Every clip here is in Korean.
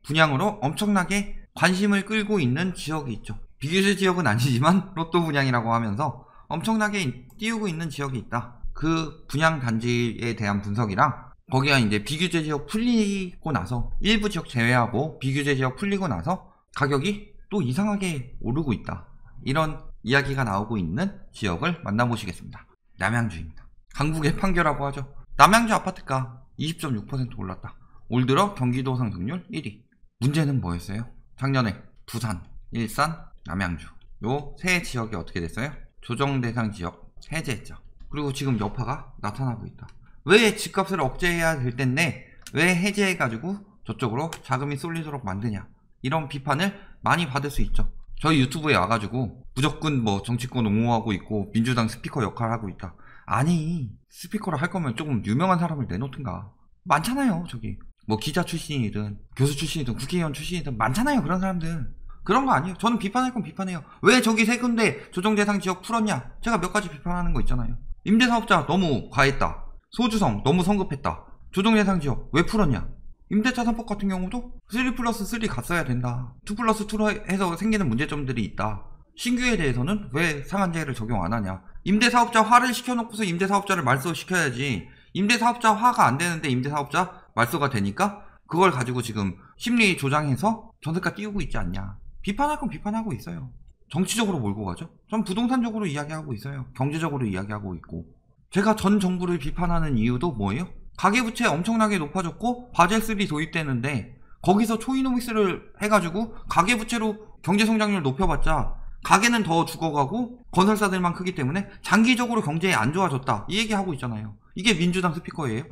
분양으로 엄청나게 관심을 끌고 있는 지역이 있죠. 비규제 지역은 아니지만 로또 분양이라고 하면서 엄청나게 띄우고 있는 지역이 있다. 그 분양 단지에 대한 분석이랑 거기가 이제 비규제 지역 풀리고 나서 일부 지역 제외하고 비규제 지역 풀리고 나서 가격이 또 이상하게 오르고 있다. 이런 이야기가 나오고 있는 지역을 만나보시겠습니다. 남양주입니다. 강북의 판교라고 하죠. 남양주 아파트가 20.6% 올랐다. 올 들어 경기도 상승률 1위. 문제는 뭐였어요? 작년에 부산, 일산, 남양주 요 세 지역이 어떻게 됐어요? 조정 대상 지역 해제했죠. 그리고 지금 여파가 나타나고 있다. 왜 집값을 억제해야 될 텐데 왜 해제해가지고 저쪽으로 자금이 쏠리도록 만드냐, 이런 비판을 많이 받을 수 있죠. 저희 유튜브에 와가지고 무조건 뭐 정치권 옹호하고 있고 민주당 스피커 역할을 하고 있다. 아니, 스피커를 할 거면 조금 유명한 사람을 내놓든가. 많잖아요. 저기 뭐 기자 출신이든 교수 출신이든 국회의원 출신이든 많잖아요. 그런 사람들. 그런 거 아니에요. 저는 비판할 건 비판해요. 왜 저기 세 군데 조정대상 지역 풀었냐? 제가 몇 가지 비판하는 거 있잖아요. 임대사업자 너무 과했다. 소주성 너무 성급했다. 조정대상 지역 왜 풀었냐? 임대차 3법 같은 경우도 3+3 갔어야 된다. 2+2로 해서 생기는 문제점들이 있다. 신규에 대해서는 왜 상한제를 적용 안 하냐? 임대사업자 화를 시켜놓고서 임대사업자를 말소시켜야지. 임대사업자 화가 안 되는데 임대사업자 말소가 되니까 그걸 가지고 지금 심리 조장해서 전세가 띄우고 있지 않냐. 비판할 건 비판하고 있어요. 정치적으로 몰고 가죠. 전 부동산적으로 이야기하고 있어요. 경제적으로 이야기하고 있고. 제가 전 정부를 비판하는 이유도 뭐예요? 가계부채 엄청나게 높아졌고 바젤3 도입되는데 거기서 초이노믹스를 해가지고 가계부채로 경제성장률 높여봤자 가게는 더 죽어가고 건설사들만 크기 때문에 장기적으로 경제에 안 좋아졌다, 이 얘기하고 있잖아요. 이게 민주당 스피커예요?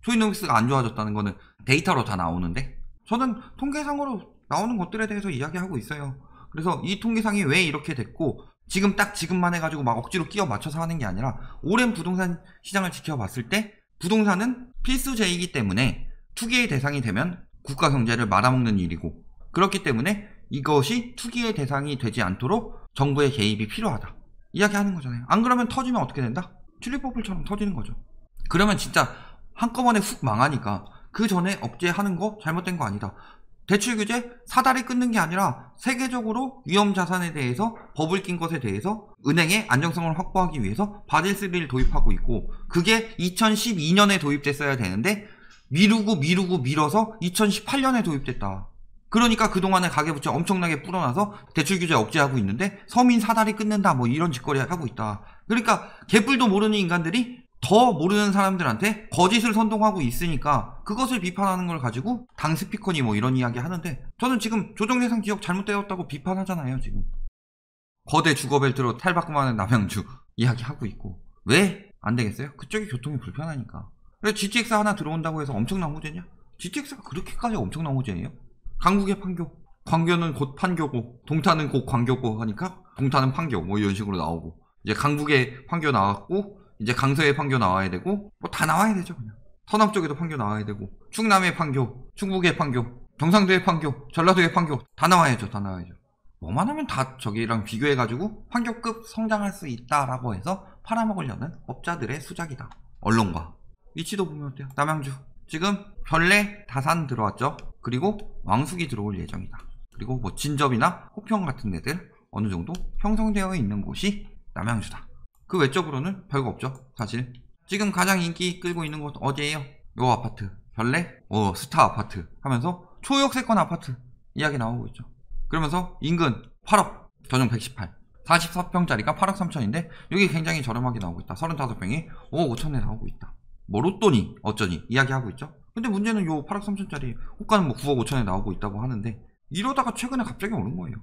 초이노믹스가 안 좋아졌다는 거는 데이터로 다 나오는데 저는 통계상으로 나오는 것들에 대해서 이야기하고 있어요. 그래서 이 통계상이 왜 이렇게 됐고 지금 딱 지금만 해가지고 막 억지로 끼워 맞춰서 하는 게 아니라 오랜 부동산 시장을 지켜봤을 때 부동산은 필수제이기 때문에 투기의 대상이 되면 국가 경제를 말아먹는 일이고, 그렇기 때문에 이것이 투기의 대상이 되지 않도록 정부의 개입이 필요하다 이야기하는 거잖아요. 안 그러면 터지면 어떻게 된다? 튤립버블처럼 터지는 거죠. 그러면 진짜 한꺼번에 훅 망하니까 그 전에 억제하는 거 잘못된 거 아니다. 대출 규제 사다리 끊는 게 아니라 세계적으로 위험 자산에 대해서 버블 낀 것에 대해서 은행의 안정성을 확보하기 위해서 바젤3를 도입하고 있고, 그게 2012년에 도입됐어야 되는데 미뤄서 2018년에 도입됐다. 그러니까 그동안에 가계부채 엄청나게 불어나서 대출 규제 억제하고 있는데 서민 사다리 끊는다 뭐 이런 짓거리 하고 있다. 그러니까 개뿔도 모르는 인간들이 더 모르는 사람들한테 거짓을 선동하고 있으니까 그것을 비판하는 걸 가지고 당 스피커니 뭐 이런 이야기 하는데, 저는 지금 조정대상 지역 잘못되었다고 비판하잖아요. 지금 거대 주거벨트로 탈바꿈하는 남양주 이야기하고 있고. 왜 안 되겠어요? 그쪽이 교통이 불편하니까. 그래서 GTX 하나 들어온다고 해서 엄청난 호재냐? GTX가 그렇게까지 엄청난 호재예요? 강북의 판교, 광교는 곧 판교고 동탄은 곧 광교고 하니까 동탄은 판교 뭐 이런 식으로 나오고, 이제 강북에 판교 나왔고 이제 강서에 판교 나와야 되고 뭐 다 나와야 되죠. 그냥 서남 쪽에도 판교 나와야 되고 충남의 판교, 충북의 판교, 경상도의 판교, 전라도의 판교 다 나와야죠. 다 나와야죠. 뭐만 하면 다 저기랑 비교해가지고 판교급 성장할 수 있다라고 해서 팔아먹으려는 업자들의 수작이다. 언론과 위치도 보면 어때요? 남양주 지금 별내 다산 들어왔죠. 그리고 왕숙이 들어올 예정이다. 그리고 뭐 진접이나 호평 같은 데들 어느 정도 형성되어 있는 곳이 남양주다. 그 외적으로는 별거 없죠. 사실 지금 가장 인기 끌고 있는 곳 어디예요? 요 아파트 별내 스타 아파트 하면서 초역세권 아파트 이야기 나오고 있죠. 그러면서 인근 8억 전용 118 44평짜리가 8억 3천인데 여기 굉장히 저렴하게 나오고 있다. 35평이 5억 5천에 나오고 있다. 뭐 로또니 어쩌니 이야기하고 있죠. 근데 문제는 요 8억 3천짜리 호가는 뭐 9억 5천에 나오고 있다고 하는데 이러다가 최근에 갑자기 오른 거예요.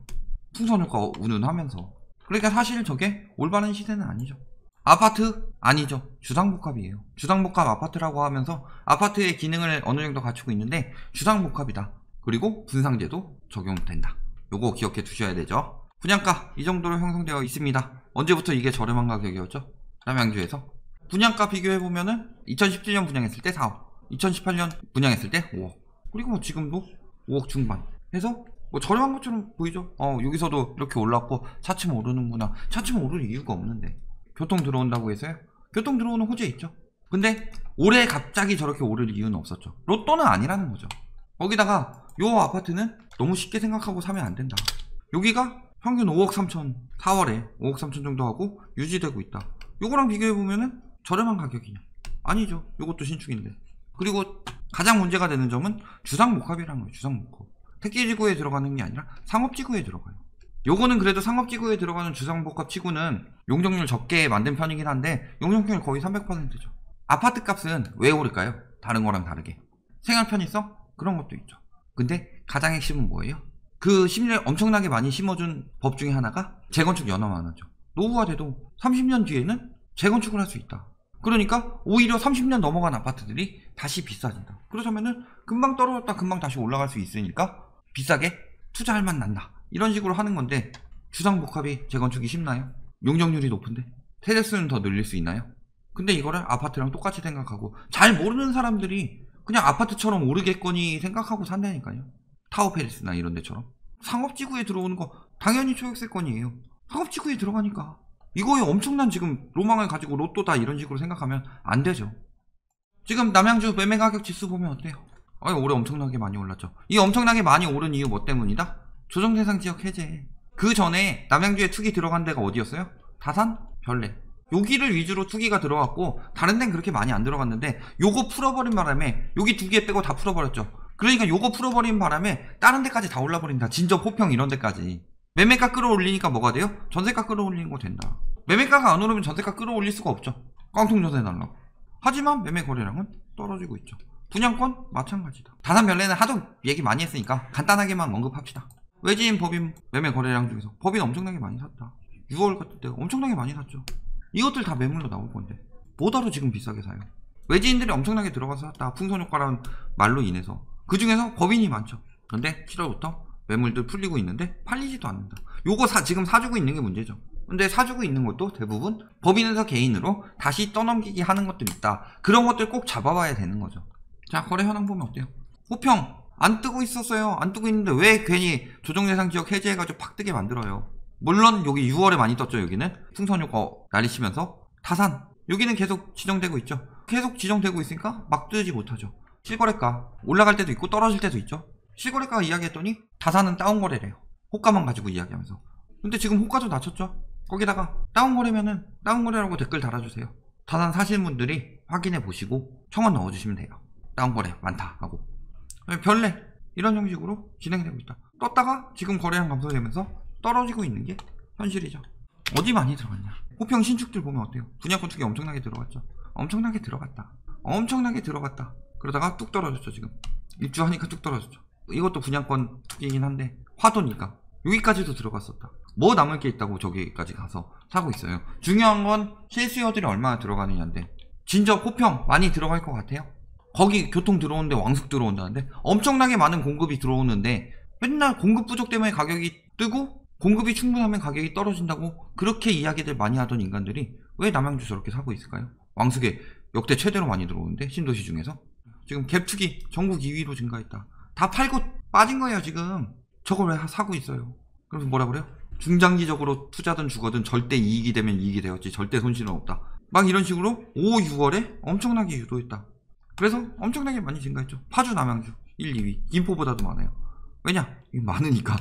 풍선효과 운운하면서. 그러니까 사실 저게 올바른 시세는 아니죠. 아파트? 아니죠. 주상복합이에요. 주상복합 아파트라고 하면서 아파트의 기능을 어느 정도 갖추고 있는데 주상복합이다. 그리고 분상제도 적용된다. 요거 기억해 두셔야 되죠. 분양가 이 정도로 형성되어 있습니다. 언제부터 이게 저렴한 가격이었죠? 남양주에서 분양가 비교해보면은 2017년 분양했을 때 4억, 2018년 분양했을 때 5억, 그리고 뭐 지금도 5억 중반 해서 뭐 저렴한 것처럼 보이죠? 여기서도 이렇게 올랐고 차츰 오르는구나. 차츰 오를 이유가 없는데 교통 들어온다고 해서요? 교통 들어오는 호재 있죠. 근데 올해 갑자기 저렇게 오를 이유는 없었죠. 로또는 아니라는 거죠. 거기다가 요 아파트는 너무 쉽게 생각하고 사면 안 된다. 여기가 평균 5억 3천 4월에 5억 3천 정도 하고 유지되고 있다. 요거랑 비교해보면은 저렴한 가격이냐? 아니죠. 요것도 신축인데. 그리고 가장 문제가 되는 점은 주상복합이라는 거예요. 주상복합. 택지지구에 들어가는 게 아니라 상업지구에 들어가요. 요거는 그래도 상업지구에 들어가는 주상복합 치고는 용적률 적게 만든 편이긴 한데 용적률 거의 300%죠. 아파트 값은 왜 오를까요? 다른 거랑 다르게. 생활 편의성? 그런 것도 있죠. 근데 가장 핵심은 뭐예요? 그 심리를 엄청나게 많이 심어준 법 중에 하나가 재건축 연화 완화죠. 노후화돼도 30년 뒤에는 재건축을 할 수 있다. 그러니까 오히려 30년 넘어간 아파트들이 다시 비싸진다. 그러자면은 금방 떨어졌다 금방 다시 올라갈 수 있으니까 비싸게 투자할 맛 난다. 이런 식으로 하는 건데 주상복합이 재건축이 쉽나요? 용적률이 높은데 세대수는 더 늘릴 수 있나요? 근데 이거를 아파트랑 똑같이 생각하고 잘 모르는 사람들이 그냥 아파트처럼 오르겠거니 생각하고 산다니까요. 타워페리스나 이런 데처럼 상업지구에 들어오는 거 당연히 초역세권이에요. 상업지구에 들어가니까 이거에 엄청난 지금 로망을 가지고 로또다 이런 식으로 생각하면 안 되죠. 지금 남양주 매매가격 지수 보면 어때요? 올해 엄청나게 많이 올랐죠. 이 엄청나게 많이 오른 이유 뭐 때문이다? 조정대상 지역 해제. 그 전에 남양주에 투기 들어간 데가 어디였어요? 다산? 별내. 여기를 위주로 투기가 들어갔고 다른 데는 그렇게 많이 안 들어갔는데 요거 풀어버린 바람에 여기 두 개 빼고 다 풀어버렸죠. 그러니까 요거 풀어버린 바람에 다른 데까지 다 올라버린다. 진저, 호평 이런 데까지. 매매가 끌어올리니까 뭐가 돼요? 전세가 끌어올리는 거 된다. 매매가가 안 오르면 전세가 끌어올릴 수가 없죠. 깡통전세 날라고. 하지만 매매 거래량은 떨어지고 있죠. 분양권 마찬가지다. 다산 별내는 하도 얘기 많이 했으니까 간단하게만 언급합시다. 외지인 법인 매매 거래량 중에서 법인 엄청나게 많이 샀다. 6월 같은 때 엄청나게 많이 샀죠. 이것들 다 매물로 나올 건데 뭐다로 지금 비싸게 사요. 외지인들이 엄청나게 들어가서 샀다. 풍선효과라는 말로 인해서. 그 중에서 법인이 많죠. 근데 7월부터 매물들 풀리고 있는데 팔리지도 않는다. 요거 지금 사주고 있는 게 문제죠. 근데 사주고 있는 것도 대부분 법인에서 개인으로 다시 떠넘기기 하는 것들 있다. 그런 것들 꼭 잡아봐야 되는 거죠. 자, 거래 현황 보면 어때요? 호평 안 뜨고 있었어요. 안 뜨고 있는데 왜 괜히 조정대상 지역 해제해가지고 팍 뜨게 만들어요. 물론 여기 6월에 많이 떴죠. 여기는 풍선효과 날리시면서. 다산 여기는 계속 지정되고 있죠. 계속 지정되고 있으니까 막 뜨지 못하죠. 실거래가 올라갈 때도 있고 떨어질 때도 있죠. 실거래가 이야기했더니 다산은 다운거래래요. 호가만 가지고 이야기하면서. 근데 지금 호가도 낮췄죠. 거기다가 다운거래면은 다운거래라고 댓글 달아주세요. 다산 사시는 분들이 확인해 보시고 청원 넣어주시면 돼요. 다운거래 많다 하고. 별내 이런 형식으로 진행되고 있다. 떴다가 지금 거래량 감소되면서 떨어지고 있는 게 현실이죠. 어디 많이 들어갔냐? 호평 신축들 보면 어때요? 분양권 투기 엄청나게 들어갔죠. 엄청나게 들어갔다. 엄청나게 들어갔다. 그러다가 뚝 떨어졌죠. 지금 입주하니까 뚝 떨어졌죠. 이것도 분양권 투기이긴 한데 화도니까 여기까지도 들어갔었다. 뭐 남을 게 있다고 저기까지 가서 사고 있어요. 중요한 건 실수요들이 얼마나 들어가느냐인데 진짜 호평 많이 들어갈 것 같아요. 거기 교통 들어오는데 왕숙 들어온다는데 엄청나게 많은 공급이 들어오는데 맨날 공급 부족 때문에 가격이 뜨고 공급이 충분하면 가격이 떨어진다고 그렇게 이야기들 많이 하던 인간들이 왜 남양주 저렇게 사고 있을까요? 왕숙에 역대 최대로 많이 들어오는데 신도시 중에서 지금 갭투기 전국 2위로 증가했다. 다 팔고 빠진 거예요 지금. 저걸 왜 사고 있어요? 그래서 뭐라 그래요? 중장기적으로 투자든 주거든 절대 이익이 되면 이익이 되었지 절대 손실은 없다. 막 이런 식으로 5, 6월에 엄청나게 유도했다. 그래서 엄청나게 많이 증가했죠. 파주, 남양주 1, 2위. 김포보다도 많아요. 왜냐? 많으니까.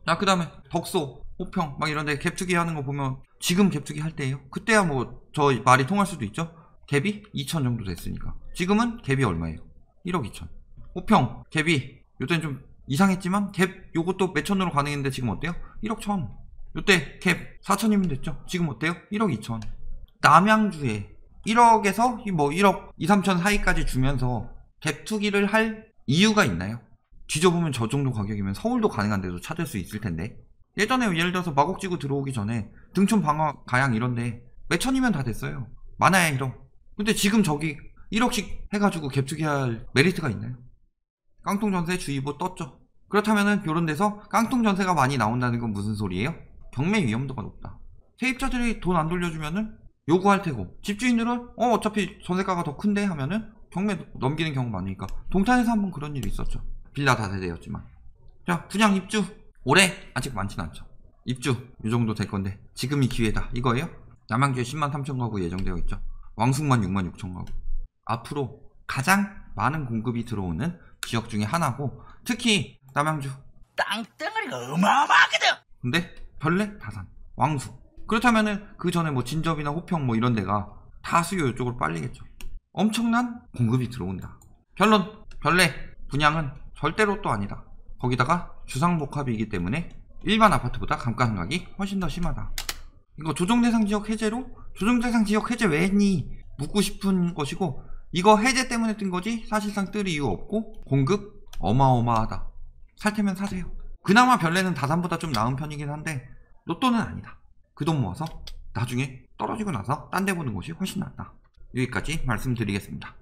자, 그 다음에 덕소, 호평 막 이런데 갭투기 하는 거 보면 지금 갭투기 할 때예요. 그때야 뭐 저 말이 통할 수도 있죠. 갭이 2천 정도 됐으니까. 지금은 갭이 얼마예요? 1억 2천. 호평 갭이 요때는 좀 이상했지만 갭 요것도 몇천으로 가능했는데 지금 어때요? 1억 1천. 요때 갭 4천이면 됐죠. 지금 어때요? 1억 2천. 남양주에 1억에서 뭐 1억 2, 3천 사이까지 주면서 갭 투기를 할 이유가 있나요? 뒤져보면 저 정도 가격이면 서울도 가능한 데도 찾을 수 있을 텐데. 예전에 예를 들어서 마곡지구 들어오기 전에 등촌 방화 가양 이런데 몇천이면 다 됐어요. 많아야 1억. 근데 지금 저기 1억씩 해가지고 갭 투기할 메리트가 있나요? 깡통전세 주의보 떴죠. 그렇다면은 요런 데서 깡통전세가 많이 나온다는 건 무슨 소리예요? 경매 위험도가 높다. 세입자들이 돈 안 돌려주면은 요구할 테고 집주인들은 어차피 전세가가 더 큰데 하면은 경매 넘기는 경우 많으니까. 동탄에서 한번 그런 일이 있었죠. 빌라 다세대였지만. 자, 분양 입주 올해 아직 많진 않죠. 입주 요 정도 될 건데 지금이 기회다 이거예요. 남양주에 10만 3천 가구 예정되어 있죠. 왕숙만 6만 6천 가구. 앞으로 가장 많은 공급이 들어오는 지역 중에 하나고, 특히 남양주 땅덩어리가 어마어마하거든. 근데 별내, 다산, 왕수, 그렇다면은 그 전에 뭐 진접이나 호평 뭐 이런 데가 다 수요 이쪽으로 빨리겠죠. 엄청난 공급이 들어온다. 결론, 별내 분양은 절대 로또 아니다. 거기다가 주상복합이기 때문에 일반 아파트보다 감가상각이 훨씬 더 심하다. 이거 조정대상 지역 해제로 조정대상 지역 해제 왜 했니 묻고 싶은 것이고, 이거 해제 때문에 뜬 거지 사실상 뜰 이유 없고 공급 어마어마하다. 살 테면 사세요. 그나마 별내는 다산보다 좀 나은 편이긴 한데 로또는 아니다. 그 돈 모아서 나중에 떨어지고 나서 딴 데 보는 것이 훨씬 낫다. 여기까지 말씀드리겠습니다.